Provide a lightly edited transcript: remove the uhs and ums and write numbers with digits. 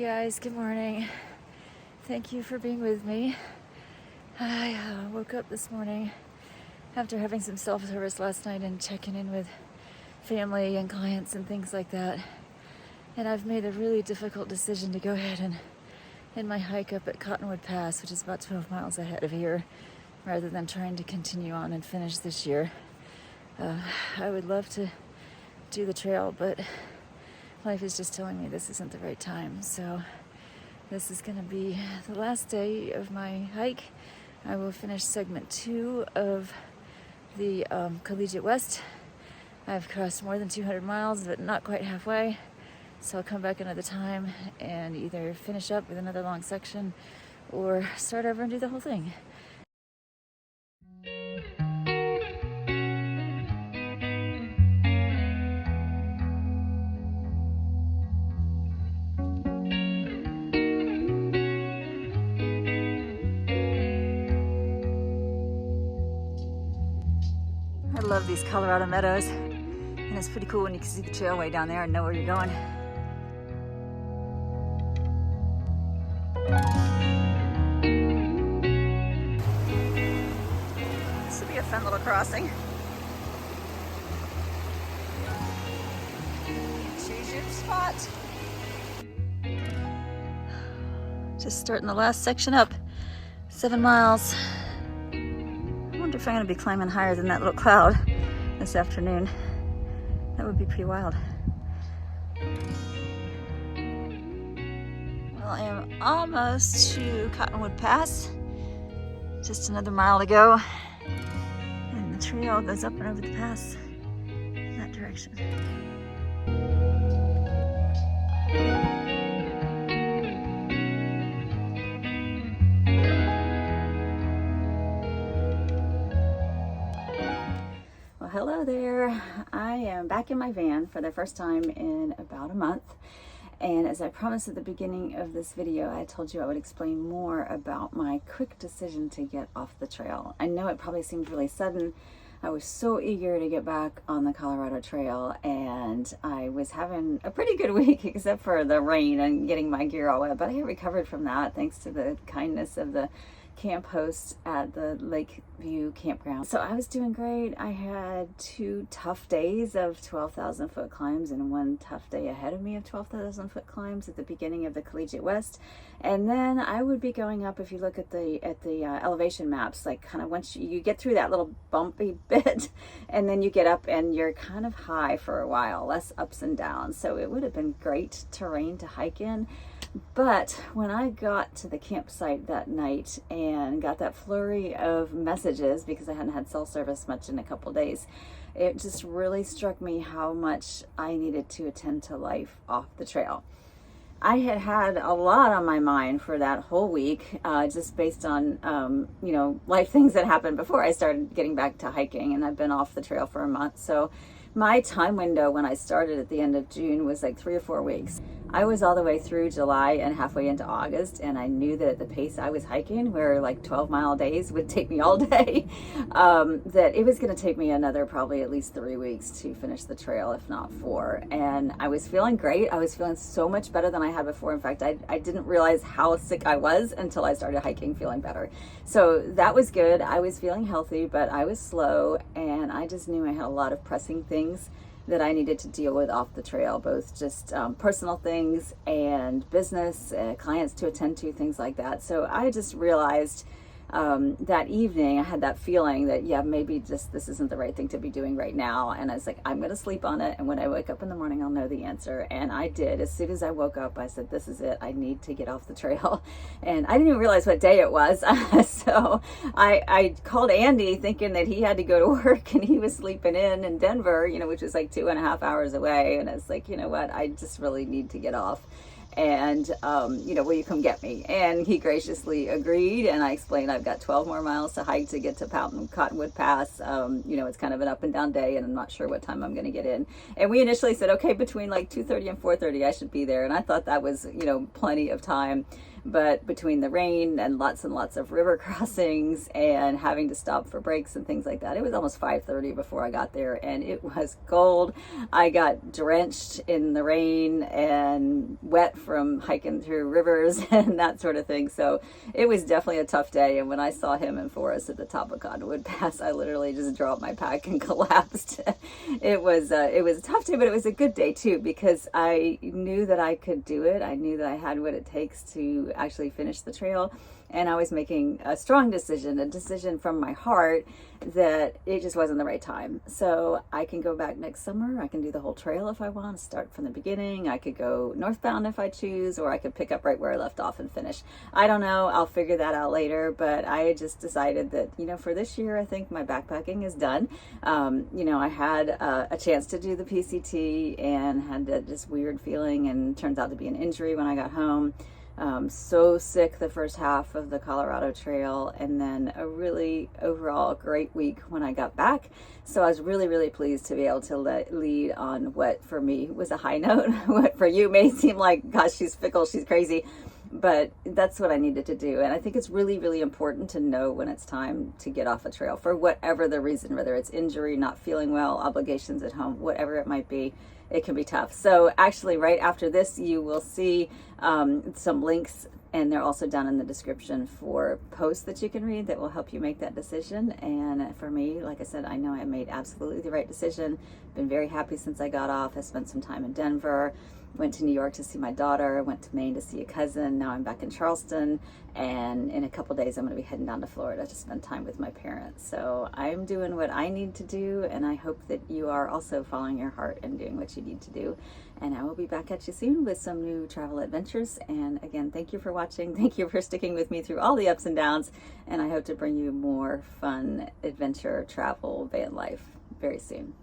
guys, good morning. Thank you for being with me. I woke up this morning after having some self-service last night and checking in with family and clients and things like that. And I've made a really difficult decision to go ahead and end my hike up at Cottonwood Pass, which is about 12 miles ahead of here, rather than trying to continue on and finish this year. I would love to do the trail, but life is just telling me this isn't the right time. So this is going to be the last day of my hike. I will finish segment 2 of the Collegiate West. I've crossed more than 200 miles, but not quite halfway. So I'll come back another time and either finish up with another long section or start over and do the whole thing. I love these Colorado meadows, and it's pretty cool when you can see the trail way down there and know where you're going. This will be a fun little crossing. Choose your spot. Just starting the last section up, 7 miles. I wonder if I'm going to be climbing higher than that little cloud this afternoon. That would be pretty wild. Well, I am almost to Cottonwood Pass. Just another mile to go. And the trail goes up and over the pass in that direction. Hello there. I am back in my van for the first time in about a month. And as I promised at the beginning of this video, I told you I would explain more about my quick decision to get off the trail. I know it probably seemed really sudden. I was so eager to get back on the Colorado Trail, and I was having a pretty good week except for the rain and getting my gear all wet, but I recovered from that thanks to the kindness of the camp host at the Lakeview campground. So I was doing great. I had 2 tough days of 12,000 foot climbs and 1 tough day ahead of me of 12,000 foot climbs at the beginning of the Collegiate West. And then I would be going up, if you look at the elevation maps, like kind of once you get through that little bumpy bit, and then you get up and you're kind of high for a while, less ups and downs. So it would have been great terrain to hike in. But when I got to the campsite that night and got that flurry of messages, because I hadn't had cell service much in a couple days, it just really struck me how much I needed to attend to life off the trail. I had had a lot on my mind for that whole week, just based on, life things that happened before I started getting back to hiking, and I've been off the trail for a month. So my time window when I started at the end of June was like 3 or 4 weeks. I was all the way through July and halfway into August, and I knew that at the pace I was hiking, where like 12-mile days would take me all day, that it was going to take me another probably at least 3 weeks to finish the trail, if not 4. And I was feeling great. I was feeling so much better than I had before. In fact, I didn't realize how sick I was until I started hiking feeling better. So that was good. I was feeling healthy, but I was slow, and I just knew I had a lot of pressing things that I needed to deal with off the trail, both just personal things and business, clients to attend to, things like that. So I just realized that evening, I had that feeling that, yeah, maybe just this isn't the right thing to be doing right now. And I was like, I'm going to sleep on it. And when I wake up in the morning, I'll know the answer. And I did. As soon as I woke up, I said, this is it. I need to get off the trail. And I didn't even realize what day it was. So I called Andy thinking that he had to go to work, and he was sleeping in Denver, which was like 2.5 hours away. And I was like, you know what? I just really need to get off. And, will you come get me? And he graciously agreed. And I explained I've got 12 more miles to hike to get to Cottonwood Pass. It's kind of an up and down day, and I'm not sure what time I'm going to get in. And we initially said, okay, between like 2:30 and 4:30, I should be there. And I thought that was, plenty of time. but between the rain and lots of river crossings and having to stop for breaks and things like that, it was almost 5:30 before I got there, and it was cold. I got drenched in the rain and wet from hiking through rivers and that sort of thing. So it was definitely a tough day. And when I saw him and Forrest at the top of Cottonwood Pass, I literally just dropped my pack and collapsed. It was a tough day, but it was a good day too, because I knew that I could do it. I knew that I had what it takes to actually finish the trail. And I was making a strong decision, a decision from my heart, that it just wasn't the right time. So I can go back next summer. I can do the whole trail if I want, start from the beginning. I could go northbound if I choose, or I could pick up right where I left off and finish. I don't know. I'll figure that out later. But I just decided that, you know, for this year, I think my backpacking is done. You know, I had a chance to do the PCT and had this weird feeling, and turns out to be an injury when I got home. So sick the first half of the Colorado Trail, and then a really overall great week when I got back. So I was really pleased to be able to lead on what for me was a high note. What for you may seem like, gosh, she's fickle, she's crazy, but that's what I needed to do. And I think it's really important to know when it's time to get off a trail for whatever the reason, whether it's injury, not feeling well, obligations at home, whatever it might be. It can be tough. So actually right after this, you will see some links, and they're also down in the description for posts that you can read that will help you make that decision. And for me, like I said, I know I made absolutely the right decision. Been very happy since I got off. I spent some time in Denver, went to New York to see my daughter, went to Maine to see a cousin. Now I'm back in Charleston, and in a couple days I'm going to be heading down to Florida to spend time with my parents. So I'm doing what I need to do, and I hope that you are also following your heart and doing what you need to do. And I will be back at you soon with some new travel adventures. And again, thank you for watching. Thank you for sticking with me through all the ups and downs, and I hope to bring you more fun adventure, travel, van life very soon.